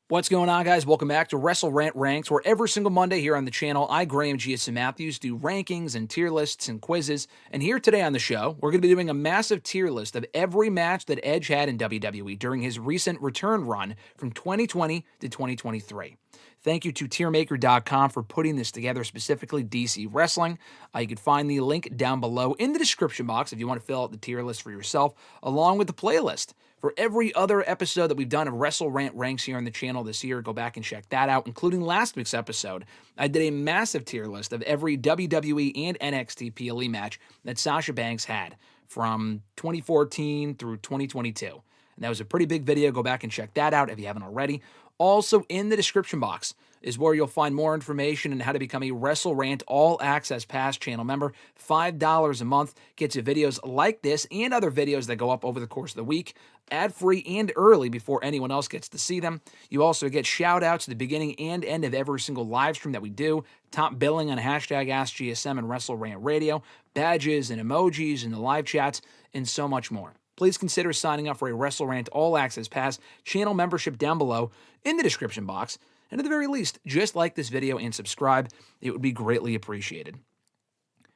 What's going on, guys? Welcome back to WrestleRant Ranks, where every single Monday here on the channel, I, Graham G.S. Matthews, do rankings and tier lists and quizzes. And here today on the show, we're going to be doing a massive tier list of every match that Edge had in WWE during his recent return run from 2020 to 2023. Thank you to tiermaker.com for putting this together, specifically DC Wrestling. You can find the link down below in the description box if you want to fill out the tier list for yourself, along with the playlist. For every other episode that we've done of WrestleRant Ranks here on the channel this year, go back and check that out, including last week's episode. I did a massive tier list of every WWE and NXT PLE match that Sasha Banks had from 2014 through 2022. And that was a pretty big video. Go back and check that out if you haven't already. Also, in the description box is where you'll find more information on how to become a WrestleRant All Access Pass channel member. $5 a month gets you videos like this and other videos that go up over the course of the week, ad-free and early before anyone else gets to see them. You also get shout-outs at the beginning and end of every single live stream that we do, top billing on hashtag AskGSM and WrestleRant Radio, badges and emojis in the live chats, and so much more. Please consider signing up for a WrestleRant All Access Pass channel membership down below in the description box. And at the very least, just like this video and subscribe. It would be greatly appreciated.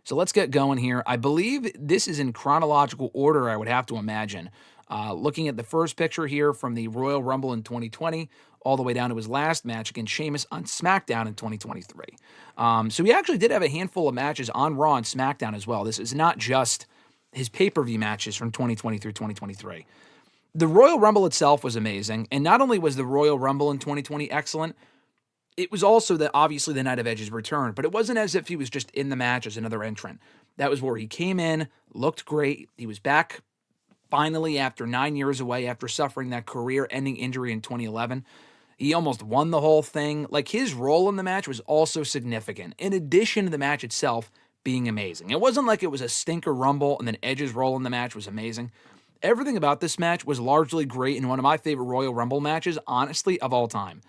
So let's get going here. I believe this is in chronological order, I would have to imagine. Looking at the first picture here from the Royal Rumble in 2020, all the way down to his last match against Sheamus on SmackDown in 2023. So he actually did have a handful of matches on Raw and SmackDown as well. This is not just his pay-per-view matches from 2020 through 2023. The Royal Rumble itself was amazing, and not only was the Royal Rumble in 2020 excellent, it was also obviously the night of Edge's return, but it wasn't as if he was just in the match as another entrant. That was where he came in, looked great, he was back finally after 9 years away after suffering that career-ending injury in 2011. He almost won the whole thing. Like, his role in the match was also significant, in addition to the match itself being amazing. It wasn't like it was a stinker Rumble and then Edge's role in the match was amazing. Everything about this match was largely great and one of my favorite Royal Rumble matches, honestly, of all time.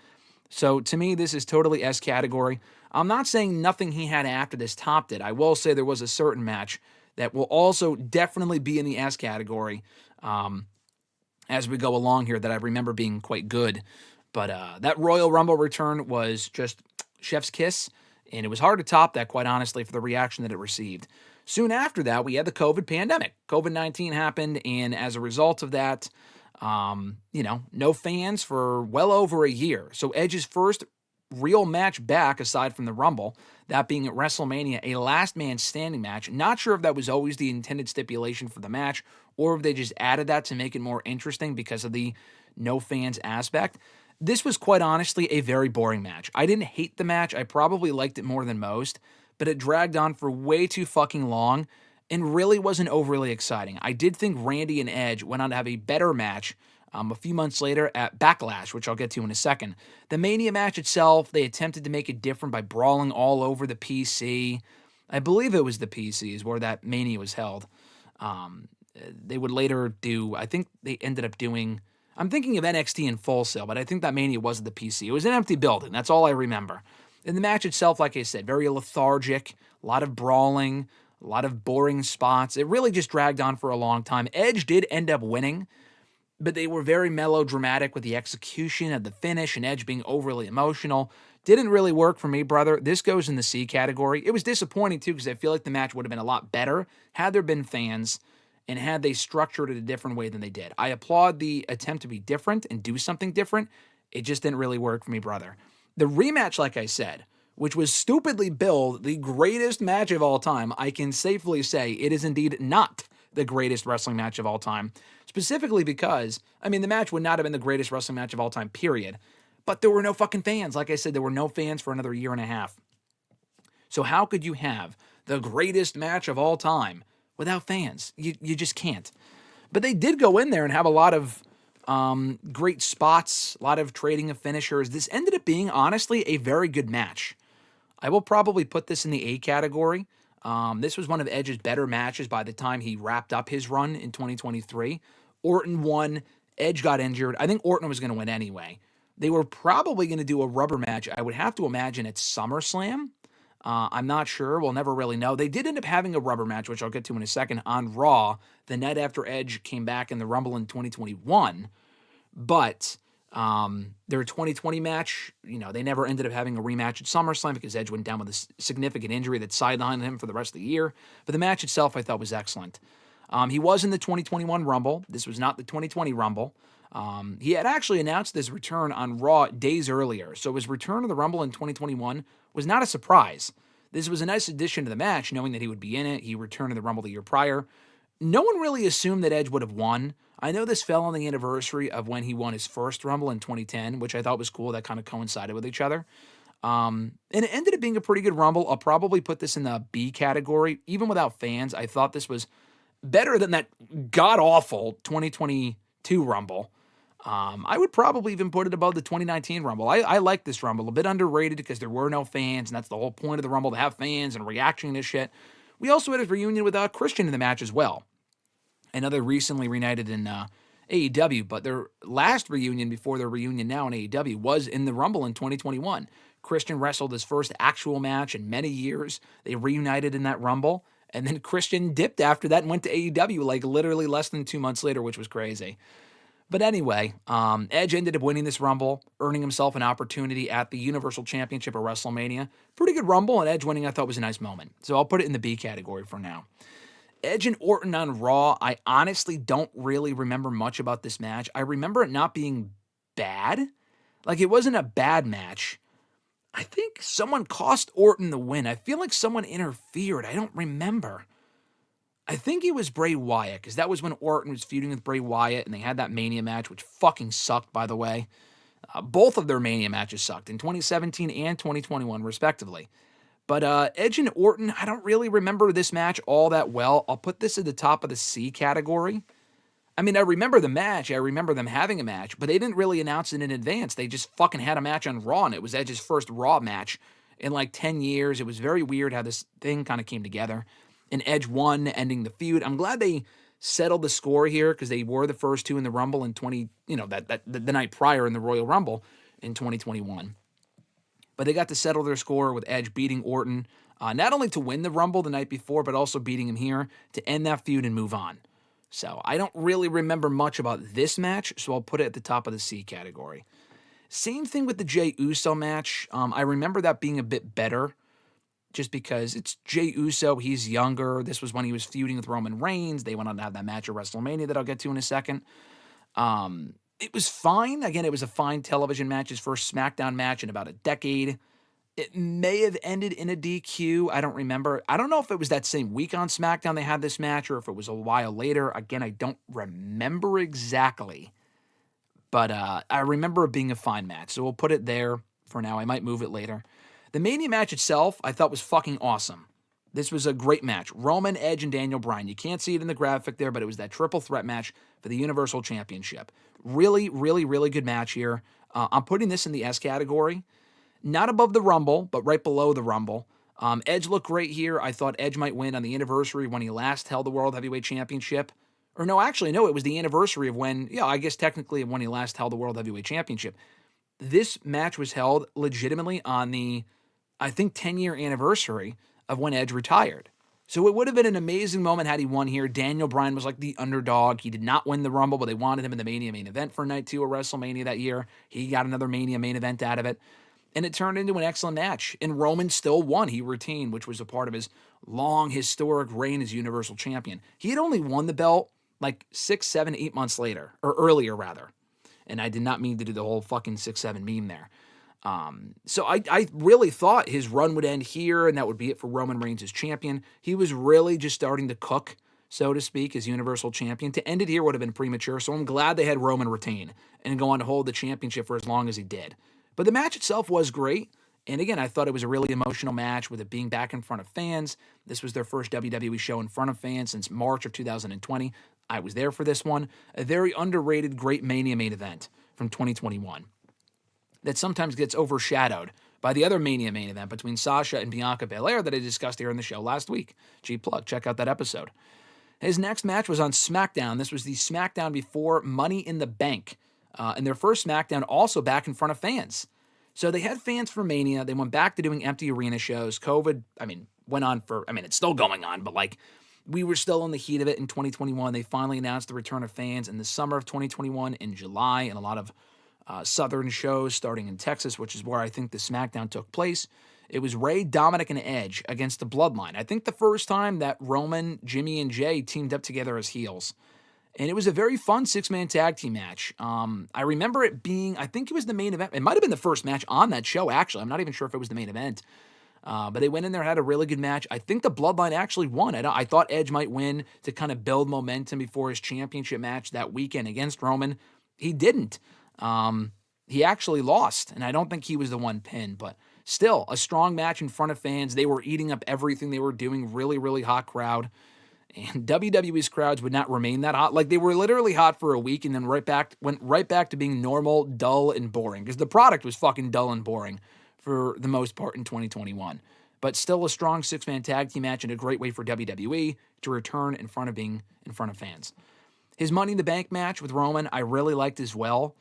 So to me, this is totally S category. I'm not saying nothing he had after this topped it. I will say there was a certain match that will also definitely be in the S category as we go along here that I remember being quite good. But that Royal Rumble return was just chef's kiss. And it was hard to top that, quite honestly, for the reaction that it received. Soon after that, we had the COVID pandemic. COVID-19 happened, and as a result of that, no fans for well over a year. So Edge's first real match back, aside from the Rumble, that being at WrestleMania, a last man standing match. Not sure if that was always the intended stipulation for the match, or if they just added that to make it more interesting because of the no fans aspect. This was quite honestly a very boring match. I didn't hate the match. I probably liked it more than most, but it dragged on for way too fucking long and really wasn't overly exciting. I did think Randy and Edge went on to have a better match a few months later at Backlash, which I'll get to in a second. The Mania match itself, they attempted to make it different by brawling all over the PC. I believe it was the PCs where that Mania was held. They would later do, I think they ended up doing, I'm thinking of NXT in Full Sail, but I think that Mania wasn't the PC. It was an empty building. That's all I remember. And the match itself, like I said, very lethargic, a lot of brawling, a lot of boring spots. It really just dragged on for a long time. Edge did end up winning, but they were very melodramatic with the execution of the finish and Edge being overly emotional. Didn't really work for me, brother. This goes in the C category. It was disappointing, too, because I feel like the match would have been a lot better had there been fans and had they structured it a different way than they did. I applaud the attempt to be different and do something different. It just didn't really work for me, brother. The rematch, like I said, which was stupidly billed the greatest match of all time, I can safely say it is indeed not the greatest wrestling match of all time. Specifically because, the match would not have been the greatest wrestling match of all time, period. But there were no fucking fans. Like I said, there were no fans for another year and a half. So how could you have the greatest match of all time without fans? You just can't. But they did go in there and have a lot of great spots, a lot of trading of finishers. This ended up being, honestly, a very good match. I will probably put this in the A category. This was one of Edge's better matches by the time he wrapped up his run in 2023. Orton won. Edge got injured. I think Orton was going to win anyway. They were probably going to do a rubber match, I would have to imagine, at SummerSlam. I'm not sure. We'll never really know. They did end up having a rubber match, which I'll get to in a second, on Raw the night after Edge came back in the Rumble in 2021. But Their 2020 match, they never ended up having a rematch at SummerSlam because Edge went down with a significant injury that sidelined him for the rest of the year. But the match itself, I thought, was excellent. He was in the 2021 Rumble. This was not the 2020 Rumble. He had actually announced his return on Raw days earlier, so his return to the Rumble in 2021 was not a surprise. This was a nice addition to the match, knowing that he would be in it. He returned to the Rumble the year prior. No one really assumed that Edge would have won. I know this fell on the anniversary of when he won his first Rumble in 2010, which I thought was cool. That kind of coincided with each other. And it ended up being a pretty good Rumble. I'll probably put this in the B category. Even without fans, I thought this was better than that god-awful 2022 Rumble. I would probably even put it above the 2019 Rumble. I like this Rumble. A bit underrated because there were no fans, and that's the whole point of the Rumble, to have fans and reaction to shit. We also had his reunion with Christian in the match as well. I know they recently reunited in AEW, but their last reunion before their reunion now in AEW was in the Rumble in 2021. Christian wrestled his first actual match in many years. They reunited in that Rumble, and then Christian dipped after that and went to AEW like literally less than 2 months later, which was crazy. But anyway, Edge ended up winning this Rumble, earning himself an opportunity at the Universal Championship at WrestleMania. Pretty good Rumble, and Edge winning I thought was a nice moment. So I'll put it in the B category for now. Edge and Orton on Raw, I honestly don't really remember much about this match. I remember it not being bad. Like, it wasn't a bad match. I think someone cost Orton the win. I feel like someone interfered. I don't remember. I think it was Bray Wyatt, because that was when Orton was feuding with Bray Wyatt, and they had that Mania match, which fucking sucked, by the way. Both of their Mania matches sucked in 2017 and 2021, respectively. But Edge and Orton, I don't really remember this match all that well. I'll put this at the top of the C category. I mean, I remember the match. I remember them having a match, but they didn't really announce it in advance. They just fucking had a match on Raw, and it was Edge's first Raw match in like 10 years. It was very weird how this thing kind of came together. And Edge won, ending the feud. I'm glad they settled the score here because they were the first two in the Rumble in the night prior in the Royal Rumble in 2021. But they got to settle their score with Edge beating Orton, not only to win the Rumble the night before, but also beating him here to end that feud and move on. So I don't really remember much about this match, so I'll put it at the top of the C category. Same thing with the Jey Uso match. I remember that being a bit better just because it's Jey Uso. He's younger. This was when he was feuding with Roman Reigns. They went on to have that match at WrestleMania that I'll get to in a second. It was fine. Again, it was a fine television match, his first SmackDown match in about a decade. It may have ended in a DQ. I don't remember. I don't know if it was that same week on SmackDown they had this match or if it was a while later. Again, I don't remember exactly. But I remember it being a fine match, so we'll put it there for now. I might move it later. The Mania match itself, I thought was fucking awesome. This was a great match. Roman, Edge, and Daniel Bryan. You can't see it in the graphic there, but it was that triple threat match for the Universal Championship. Really, really, really good match here. I'm putting this in the S category. Not above the Rumble, but right below the Rumble. Edge looked great here. I thought Edge might win on the anniversary when he last held the World Heavyweight Championship. Or no, actually, no, it was the anniversary of when, I guess technically when he last held the World Heavyweight Championship. This match was held legitimately on the, I think, 10-year anniversary of when Edge retired. So it would have been an amazing moment had he won here. Daniel Bryan was like the underdog. He did not win the Rumble, but they wanted him in the Mania main event for night 2 of WrestleMania that year. He got another Mania main event out of it. And it turned into an excellent match. And Roman still won. He retained, which was a part of his long, historic reign as Universal Champion. He had only won the belt like 6, 7, 8 months later, or earlier rather. And I did not mean to do the whole fucking 6-7 meme there. So I really thought his run would end here, and that would be it for Roman Reigns as champion. He was really just starting to cook, so to speak, as Universal Champion. To end it here would have been premature, so I'm glad they had Roman retain and go on to hold the championship for as long as he did. But the match itself was great, and again, I thought it was a really emotional match with it being back in front of fans. This was their first WWE show in front of fans since March of 2020. I was there for this one. A very underrated, great Mania main event from 2021. That sometimes gets overshadowed by the other Mania main event between Sasha and Bianca Belair that I discussed here in the show last week. G-plug, check out that episode. His next match was on SmackDown. This was the SmackDown before Money in the Bank. And their first SmackDown also back in front of fans. So they had fans for Mania. They went back to doing empty arena shows. COVID, went on for, it's still going on, but we were still in the heat of it in 2021. They finally announced the return of fans in the summer of 2021 in July, and a lot of Southern shows starting in Texas, which is where I think the SmackDown took place. It was Ray, Dominic, and Edge against the Bloodline. I think the first time that Roman, Jimmy, and Jay teamed up together as heels. And it was a very fun six-man tag team match. I remember it being, I think it was the main event. It might have been the first match on that show, actually. I'm not even sure if it was the main event. But they went in there, had a really good match. I think the Bloodline actually won. I thought Edge might win to kind of build momentum before his championship match that weekend against Roman. He didn't. He actually lost, and I don't think he was the one pinned, but still, a strong match in front of fans. They were eating up everything they were doing. Really, really hot crowd. And WWE's crowds would not remain that hot. Like, they were literally hot for a week and then went right back to being normal, dull, and boring. Because the product was fucking dull and boring for the most part in 2021. But still a strong six-man tag team match and a great way for WWE to return in front of fans. His Money in the Bank match with Roman, I really liked as well.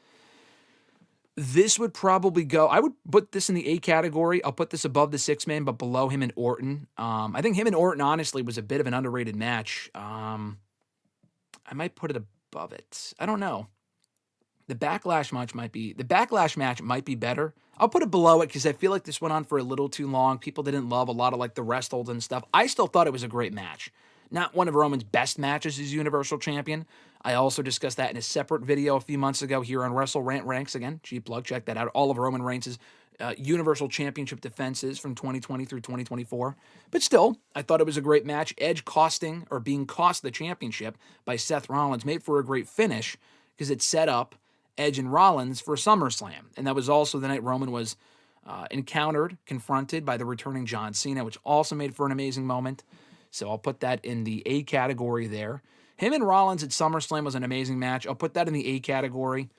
This would probably go, I would put this in the A category. I'll put this above the six-man, but below him and Orton. I think him and Orton, honestly, was a bit of an underrated match. I might put it above it. I don't know. The Backlash match might be better. I'll put it below it because I feel like this went on for a little too long. People didn't love a lot of like the rest holds and stuff. I still thought it was a great match. Not one of Roman's best matches as Universal Champion. I also discussed that in a separate video a few months ago here on WrestleRant Ranks. Again, cheap plug, check that out. All of Roman Reigns' Universal Championship defenses from 2020 through 2024. But still, I thought it was a great match. Edge being cost the championship by Seth Rollins made for a great finish because it set up Edge and Rollins for SummerSlam. And that was also the night Roman was confronted by the returning John Cena, which also made for an amazing moment. So I'll put that in the A category there. Him and Rollins at SummerSlam was an amazing match. I'll put that in the A category.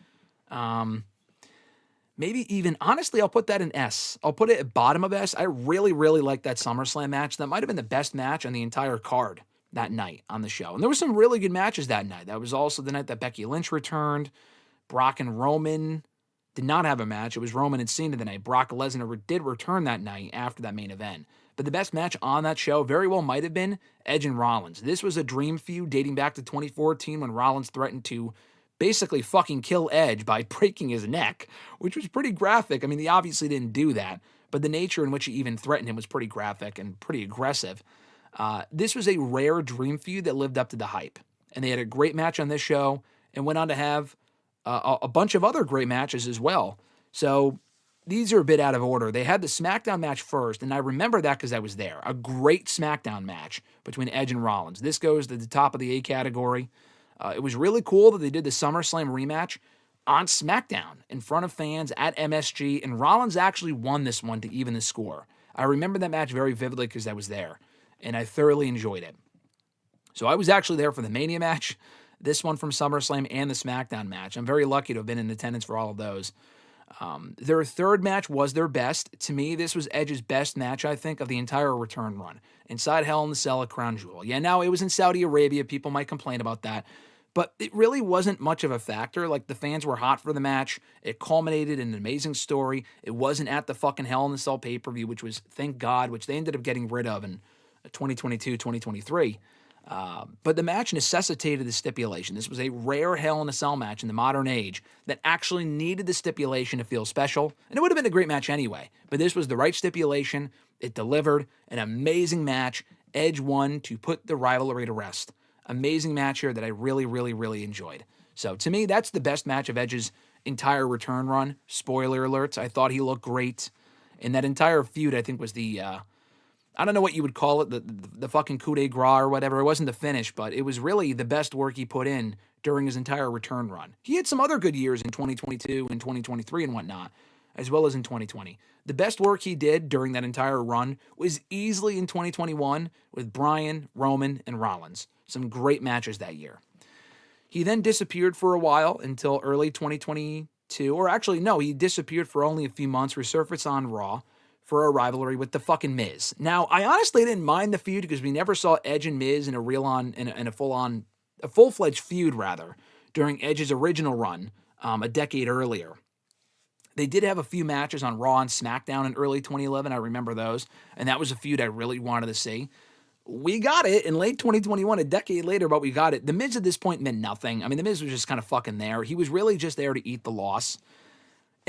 Maybe even, honestly, I'll put that in S. I'll put it at bottom of S. I really, really liked that SummerSlam match. That might have been the best match on the entire card that night on the show. And there were some really good matches that night. That was also the night that Becky Lynch returned. Brock and Roman did not have a match. It was Roman and Cena the night. Brock Lesnar did return that night after that main event. But the best match on that show very well might have been Edge and Rollins. This was a dream feud dating back to 2014 when Rollins threatened to basically fucking kill Edge by breaking his neck, which was pretty graphic. I mean, he obviously didn't do that, but the nature in which he even threatened him was pretty graphic and pretty aggressive. This was a rare dream feud that lived up to the hype. And they had a great match on this show and went on to have a bunch of other great matches as well. So these are a bit out of order. They had the SmackDown match first, and I remember that because I was there. A great SmackDown match between Edge and Rollins. This goes to the top of the A category. It was really cool that they did the SummerSlam rematch on SmackDown in front of fans at MSG, and Rollins actually won this one to even the score. I remember that match very vividly because I was there, and I thoroughly enjoyed it. So I was actually there for the Mania match, this one from SummerSlam, and the SmackDown match. I'm very lucky to have been in attendance for all of those. Their third match was their best. To me, this was Edge's best match, I think, of the entire return run. Inside Hell in the Cell at Crown Jewel. Yeah, now it was in Saudi Arabia. People might complain about that. But it really wasn't much of a factor. Like, the fans were hot for the match. It culminated in an amazing story. It wasn't at the fucking Hell in the Cell pay-per-view, which was, thank God, which they ended up getting rid of in 2022, 2023. But the match necessitated the stipulation. This was a rare Hell in a Cell match in the modern age that actually needed the stipulation to feel special. And it would have been a great match anyway. But this was the right stipulation. It delivered an amazing match. Edge won to put the rivalry to rest. Amazing match here that I really, really, really enjoyed. So to me, that's the best match of Edge's entire return run. Spoiler alerts. I thought he looked great. And that entire feud, I think, was the I don't know what you would call it, the fucking coup de grace or whatever. It wasn't the finish, but it was really the best work he put in during his entire return run. He had some other good years in 2022 and 2023 and whatnot, as well as in 2020. The best work he did during that entire run was easily in 2021 with Bryan, Roman, and Rollins. Some great matches that year. He then disappeared for a while until early 2022, or actually, no, he disappeared for only a few months, resurfaced on Raw for a rivalry with the fucking Miz. Now, I honestly didn't mind the feud because we never saw Edge and Miz in a full-fledged feud rather during Edge's original run a decade earlier. They did have a few matches on Raw and SmackDown in early 2011. I remember those, and that was a feud I really wanted to see. We got it in late 2021, a decade later, but we got it. The Miz at this point meant nothing. I mean, the Miz was just kind of fucking there. He was really just there to eat the loss.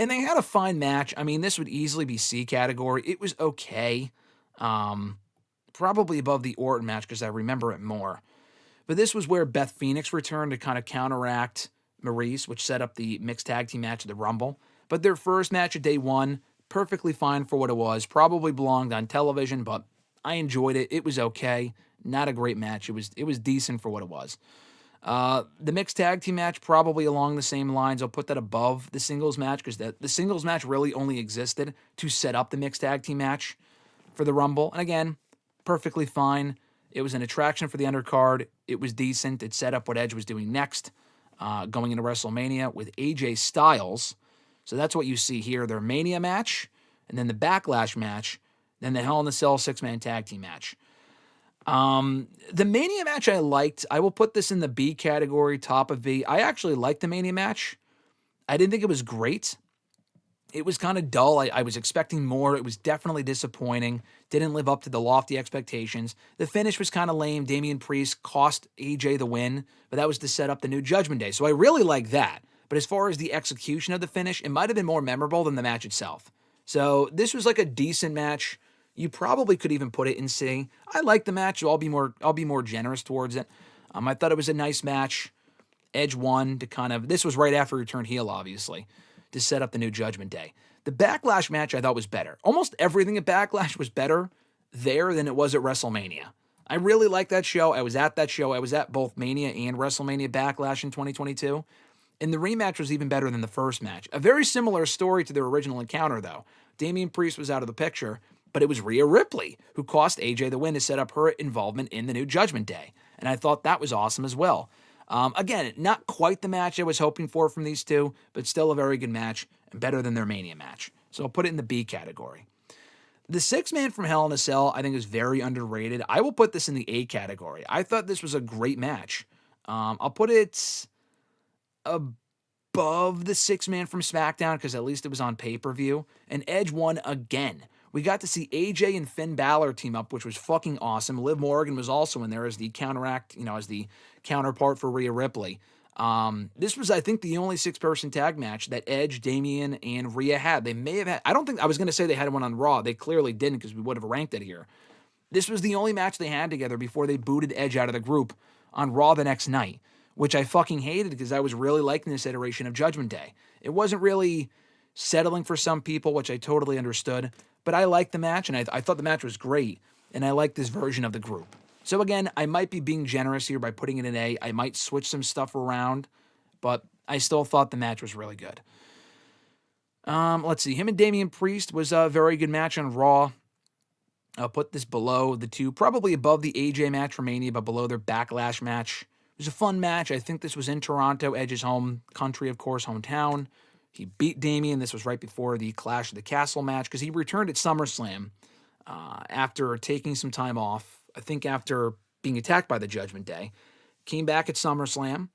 And they had a fine match. I mean, this would easily be C category. It was okay. Probably above the Orton match because I remember it more. But this was where Beth Phoenix returned to kind of counteract Maurice, which set up the mixed tag team match of the Rumble. But their first match of day one, perfectly fine for what it was. Probably belonged on television, but I enjoyed it. It was okay. Not a great match. It was decent for what it was. The mixed tag team match, probably along the same lines. I'll put that above the singles match because the singles match really only existed to set up the mixed tag team match for the Rumble. And again, perfectly fine. It was an attraction for the undercard. It was decent. It set up what Edge was doing next, going into WrestleMania with AJ Styles. So that's what you see here. Their Mania match, and then the Backlash match, then the Hell in a Cell 6-man tag team match. The Mania match I liked. I will put this in the B category, top of V. I actually liked the Mania match. I didn't think it was great. It was kind of dull. I was expecting more. It was definitely disappointing. Didn't live up to the lofty expectations. The finish was kind of lame. Damian Priest cost AJ the win, but that was to set up the new Judgment Day. So I really like that. But as far as the execution of the finish, it might have been more memorable than the match itself. So this was like a decent match. You probably could even put it in C. I like the match, so I'll be more generous towards it. I thought it was a nice match. Edge won to kind of, this was right after he turned heel, obviously, to set up the new Judgment Day. The Backlash match I thought was better. Almost everything at Backlash was better there than it was at WrestleMania. I really liked that show. I was at that show. I was at both Mania and WrestleMania Backlash in 2022. And the rematch was even better than the first match. A very similar story to their original encounter, though. Damian Priest was out of the picture, but it was Rhea Ripley who cost AJ the win to set up her involvement in the new Judgment Day. And I thought that was awesome as well. Again, not quite the match I was hoping for from these two, but still a very good match and better than their Mania match. So I'll put it in the B category. The 6-man from Hell in a Cell, I think, is very underrated. I will put this in the A category. I thought this was a great match. I'll put it above the 6-man from SmackDown because at least it was on pay-per-view. And Edge won again. We got to see AJ and Finn Balor team up, which was fucking awesome. Liv Morgan was also in there as the as the counterpart for Rhea Ripley. This was, I think, the only 6-person tag match that Edge, Damian, and Rhea had. They may have had, I don't think, I was going to say they had one on Raw. They clearly didn't because we would have ranked it here. This was the only match they had together before they booted Edge out of the group on Raw the next night, which I fucking hated because I was really liking this iteration of Judgment Day. It wasn't really settling for some people, which I totally understood. But I liked the match, and I thought the match was great, and I liked this version of the group. So again, I might be being generous here by putting it in A. I might switch some stuff around, but I still thought the match was really good. Let's see. Him and Damian Priest was a very good match on Raw. I'll put this below the two, probably above the AJ match for Mania, but below their Backlash match. It was a fun match. I think this was in Toronto, Edge's home country, of course, hometown. He beat Damian. This was right before the Clash of the Castle match because he returned at SummerSlam after taking some time off. I think after being attacked by the Judgment Day. Came back at SummerSlam,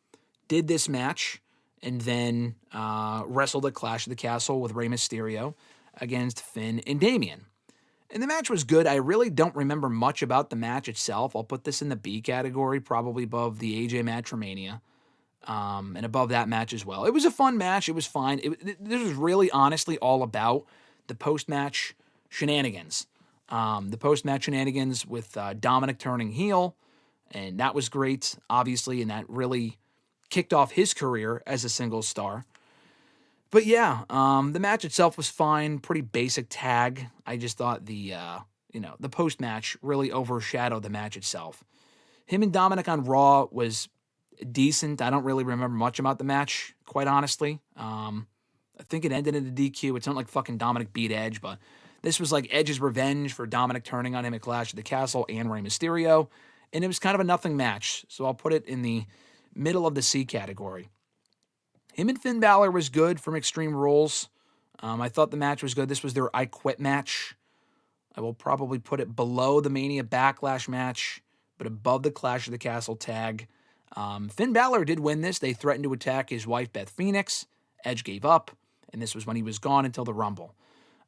did this match, and then wrestled at Clash of the Castle with Rey Mysterio against Finn and Damian. And the match was good. I really don't remember much about the match itself. I'll put this in the B category, probably above the AJ match for Mania. And above that match as well. It was a fun match. It was fine. This was really honestly all about the post-match shenanigans. The post-match shenanigans with Dominic turning heel, and that was great, obviously, and that really kicked off his career as a singles star. But yeah, the match itself was fine, pretty basic tag. I just thought the post-match really overshadowed the match itself. Him and Dominic on Raw was decent. I don't really remember much about the match, quite honestly. I think it ended in a DQ. It's not like fucking Dominic beat Edge, but this was like Edge's revenge for Dominic turning on him at Clash of the Castle and Rey Mysterio, and it was kind of a nothing match, so I'll put it in the middle of the C category. Him and Finn Balor was good from Extreme Rules. I thought the match was good. This was their I Quit match. I will probably put it below the Mania Backlash match, but above the Clash of the Castle tag. Finn Balor did win this. They threatened to attack his wife, Beth Phoenix. Edge gave up, and this was when he was gone until the Rumble.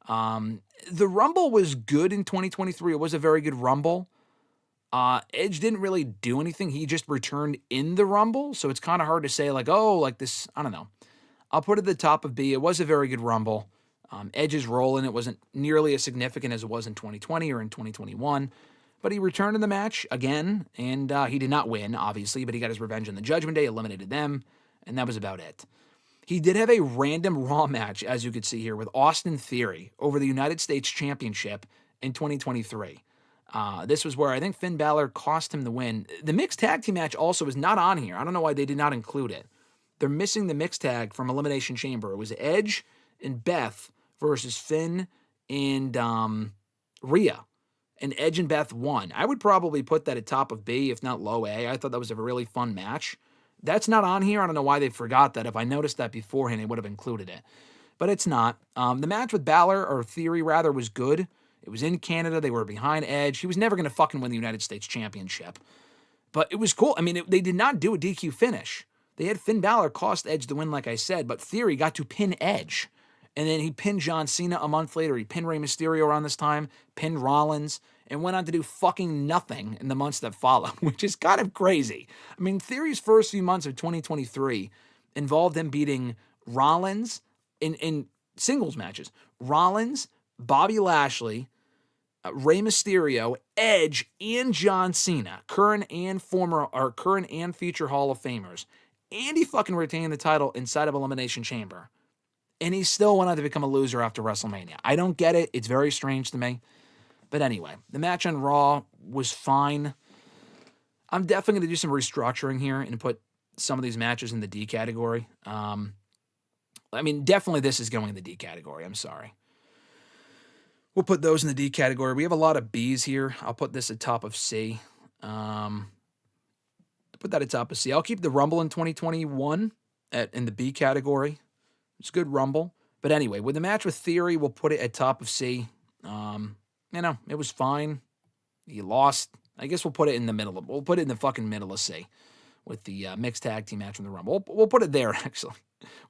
The Rumble was good in 2023. It was a very good Rumble. Edge didn't really do anything. He just returned in the Rumble, so it's kind of hard to say, like, oh, like this, I don't know. I'll put it at the top of B. It was a very good Rumble. Edge is rolling. It wasn't nearly as significant as it was in 2020 or in 2021. But he returned in the match again, and he did not win, obviously, but he got his revenge on the Judgment Day, eliminated them, and that was about it. He did have a random Raw match, as you could see here, with Austin Theory over the United States Championship in 2023. This was where I think Finn Balor cost him the win. The mixed tag team match also is not on here. I don't know why they did not include it. They're missing the mixed tag from Elimination Chamber. It was Edge and Beth versus Finn and Rhea. And Edge and Beth won. I would probably put that at top of B, if not low A. I thought that was a really fun match. That's not on here. I don't know why they forgot that. If I noticed that beforehand, they would have included it. But it's not. The match with Balor, or Theory rather, was good. It was in Canada. They were behind Edge. He was never going to fucking win the United States Championship. But it was cool. I mean, they did not do a DQ finish. They had Finn Balor cost Edge the win, like I said, but Theory got to pin Edge. And then he pinned John Cena a month later. He pinned Rey Mysterio around this time, pinned Rollins, and went on to do fucking nothing in the months that follow, which is kind of crazy. I mean, Theory's first few months of 2023 involved him beating Rollins in singles matches. Rollins, Bobby Lashley, Rey Mysterio, Edge, and John Cena, current and future Hall of Famers. And he fucking retained the title inside of Elimination Chamber. And he still went on to become a loser after WrestleMania. I don't get it. It's very strange to me. But anyway, the match on Raw was fine. I'm definitely going to do some restructuring here and put some of these matches in the D category. I mean, definitely this is going in the D category. I'm sorry. We'll put those in the D category. We have a lot of Bs here. I'll put this at top of C. Put that at top of C. I'll keep the Rumble in 2021 in the B category. It's a good Rumble. But anyway, with the match with Theory, we'll put it at top of C. It was fine. He lost. I guess we'll put it in the middle. We'll put it in the fucking middle of C with the mixed tag team match from the Rumble. We'll put it there, actually.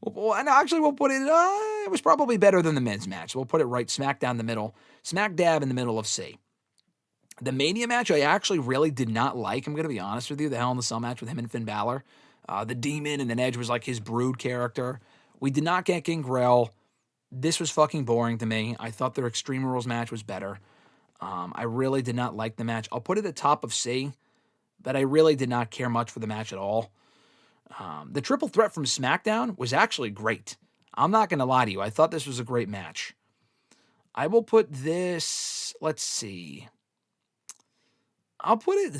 We'll put it, it was probably better than the men's match. We'll put it right smack down the middle, smack dab in the middle of C. The Mania match, I actually really did not like. I'm going to be honest with you. The Hell in the Cell match with him and Finn Balor. The Demon and then Edge was like his brood character. We did not get Gangrel. This was fucking boring to me. I thought their Extreme Rules match was better. I really did not like the match. I'll put it at top of C, but I really did not care much for the match at all. The triple threat from SmackDown was actually great. I'm not going to lie to you. I thought this was a great match. I will put this, let's see. I'll put it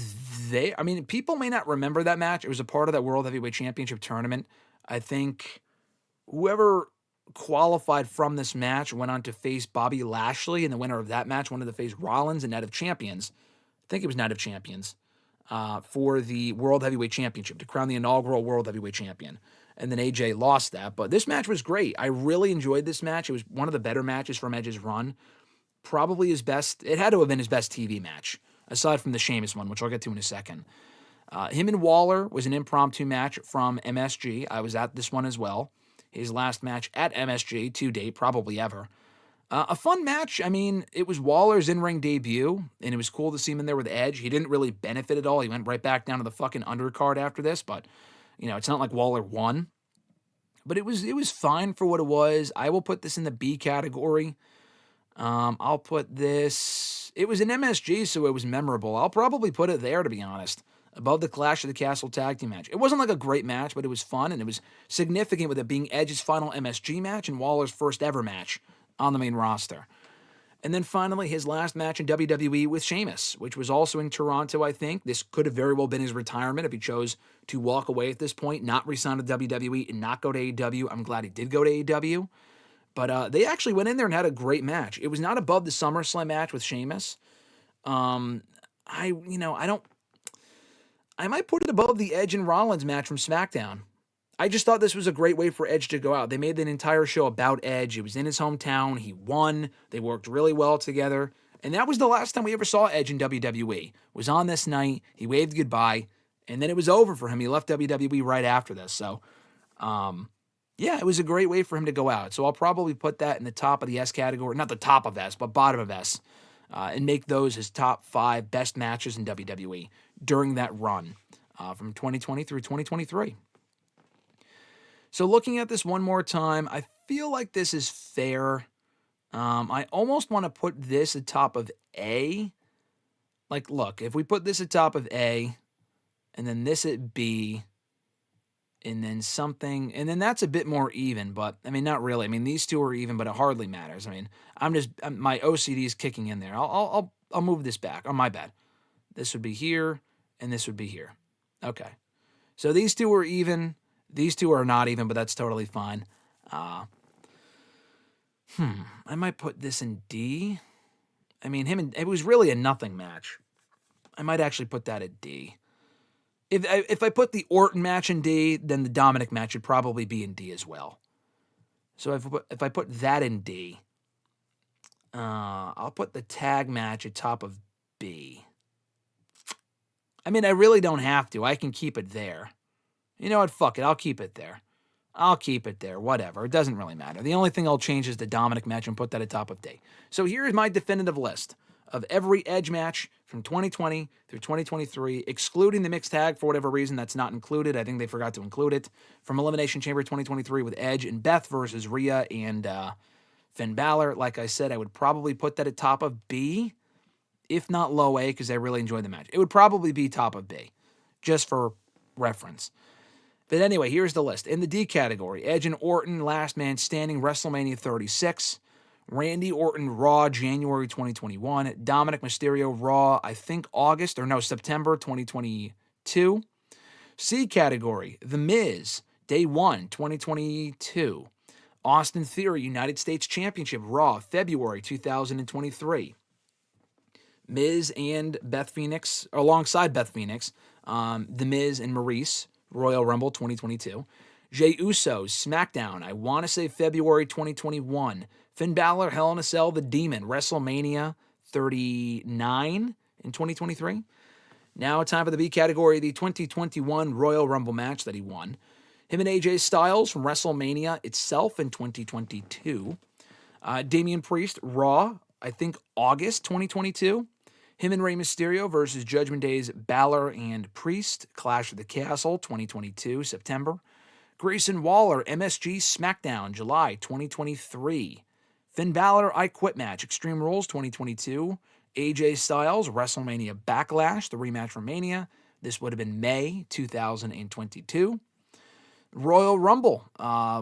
there. I mean, people may not remember that match. It was a part of that World Heavyweight Championship tournament. I think whoever qualified from this match went on to face Bobby Lashley, and the winner of that match wanted to face Rollins and Night of Champions. I think it was Night of Champions for the World Heavyweight Championship to crown the inaugural World Heavyweight Champion. And then AJ lost that. But this match was great. I really enjoyed this match. It was one of the better matches from Edge's run. Probably his best. It had to have been his best TV match, aside from the Sheamus one, which I'll get to in a second. Him and Waller was an impromptu match from MSG. I was at this one as well. His last match at MSG to date, probably ever. A fun match. I mean, it was Waller's in-ring debut, and it was cool to see him in there with Edge. He didn't really benefit at all. He went right back down to the fucking undercard after this, but, it's not like Waller won. But it was fine for what it was. I will put this in the B category. I'll put this... It was an MSG, so it was memorable. I'll probably put it there, to be honest, above the Clash of the Castle tag team match. It wasn't like a great match, but it was fun, and it was significant with it being Edge's final MSG match and Waller's first ever match on the main roster. And then finally, his last match in WWE with Sheamus, which was also in Toronto, I think. This could have very well been his retirement if he chose to walk away at this point, not re-sign to WWE and not go to AEW. I'm glad he did go to AEW. But they actually went in there and had a great match. It was not above the SummerSlam match with Sheamus. I might put it above the Edge and Rollins match from SmackDown. I just thought this was a great way for Edge to go out. They made an entire show about Edge. It was in his hometown. He won. They worked really well together. And that was the last time we ever saw Edge in WWE. It was on this night. He waved goodbye. And then it was over for him. He left WWE right after this. So, it was a great way for him to go out. So I'll probably put that in the top of the S category. Not the top of S, but bottom of S. And make those his top 5 best matches in WWE during that run from 2020 through 2023. So looking at this one more time, I feel like this is fair. I almost want to put this atop of A. Like, look, if we put this atop of A, and then this at B, and then something, and then that's a bit more even, but I mean, not really. I mean, these two are even, but it hardly matters. I mean, my OCD is kicking in there. I'll move this back. On my bad. This would be here, and this would be here. Okay. So these two are even. These two are not even, but that's totally fine. I might put this in D. I mean, it was really a nothing match. I might actually put that at D. If I put the Orton match in D, then the Dominic match would probably be in D as well. So if I put that in D, I'll put the tag match atop of B. I mean, I really don't have to. I can keep it there. You know what? Fuck it. I'll keep it there. Whatever. It doesn't really matter. The only thing I'll change is the Dominic match and put that atop of D. So here's my definitive list of every Edge match from 2020 through 2023, excluding the mixed tag for whatever reason that's not included. I think they forgot to include it. From Elimination Chamber 2023 with Edge and Beth versus Rhea and Finn Balor. Like I said, I would probably put that at top of B, if not low A, because I really enjoyed the match. It would probably be top of B, just for reference. But anyway, here's the list. In the D category, Edge and Orton, Last Man Standing, WrestleMania 36. Randy Orton, Raw, January 2021. Dominic Mysterio, Raw, I think September 2022. C category, The Miz, Day 1, 2022. Austin Theory, United States Championship, Raw, February 2023. Miz and Beth Phoenix, alongside Beth Phoenix, The Miz and Maurice, Royal Rumble 2022. Jey Uso's SmackDown, I want to say February 2021. Finn Balor, Hell in a Cell, The Demon, WrestleMania 39 in 2023. Now time for the B category, the 2021 Royal Rumble match that he won. Him and AJ Styles from WrestleMania itself in 2022. Damian Priest, Raw, I think August 2022. Him and Rey Mysterio versus Judgment Day's Balor and Priest, Clash of the Castle 2022, September. Grayson Waller, MSG SmackDown, July 2023. Finn Balor, I Quit match, Extreme Rules 2022. AJ Styles, WrestleMania Backlash, the rematch from Mania. This would have been May 2022. Royal Rumble,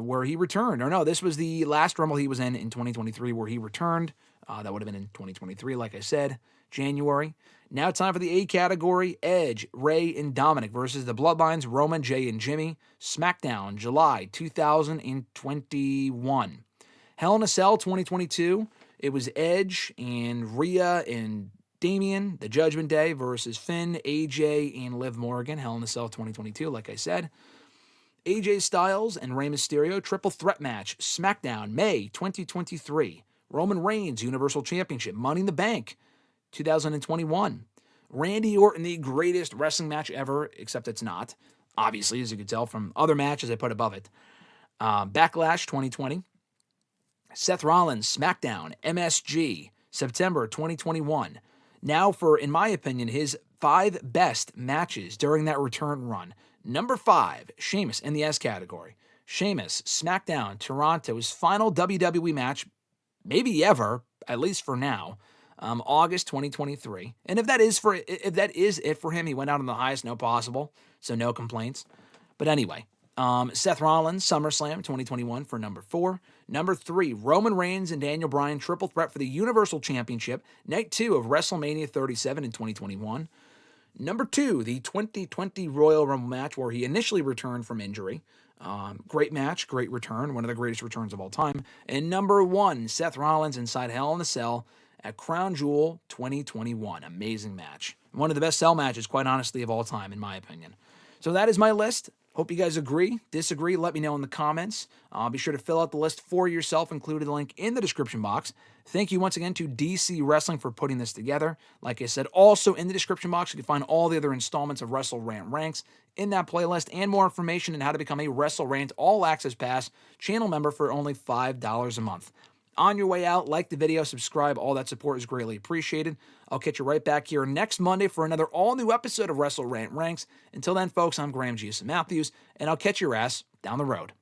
where he returned. Or no, this was the last Rumble he was in 2023 where he returned. That would have been in 2023, like I said, January. Now time for the A category. Edge, Rey, and Dominic versus the Bloodlines, Roman, Jay, and Jimmy. SmackDown, July 2021. Hell in a Cell 2022. It was Edge and Rhea and Damian, the Judgment Day, versus Finn, AJ, and Liv Morgan. Hell in a Cell 2022, like I said. AJ Styles and Rey Mysterio triple threat match, SmackDown, May 2023. Roman Reigns, Universal Championship, Money in the Bank, 2021. Randy Orton, the greatest wrestling match ever, except it's not, obviously, as you can tell from other matches I put above it. Backlash 2020. Seth Rollins, SmackDown, MSG, September 2021. Now for, in my opinion, his 5 best matches during that return run. Number 5, Sheamus in the S category. Sheamus, SmackDown, Toronto, his final WWE match, maybe ever, at least for now, August 2023. And if that is it for him, he went out on the highest note possible, so no complaints. But anyway, Seth Rollins, SummerSlam 2021 for number 4. Number 3, Roman Reigns and Daniel Bryan triple threat for the Universal Championship, night 2 of WrestleMania 37 in 2021. Number 2, the 2020 Royal Rumble match where he initially returned from injury. Great match, great return, one of the greatest returns of all time. And number 1, Seth Rollins inside Hell in a Cell at Crown Jewel 2021. Amazing match. One of the best cell matches, quite honestly, of all time, in my opinion. So that is my list. Hope you guys agree, disagree, let me know in the comments. Be sure to fill out the list for yourself, including the link in the description box. Thank you once again to DC Wrestling for putting this together. Like I said, also in the description box, you can find all the other installments of WrestleRant Ranks in that playlist and more information on how to become a WrestleRant All Access Pass channel member for only $5 a month. On your way out, like the video, subscribe. All that support is greatly appreciated. I'll catch you right back here next Monday for another all-new episode of WrestleRant Ranks. Until then, folks, I'm Graham G.S. Matthews, and I'll catch your ass down the road.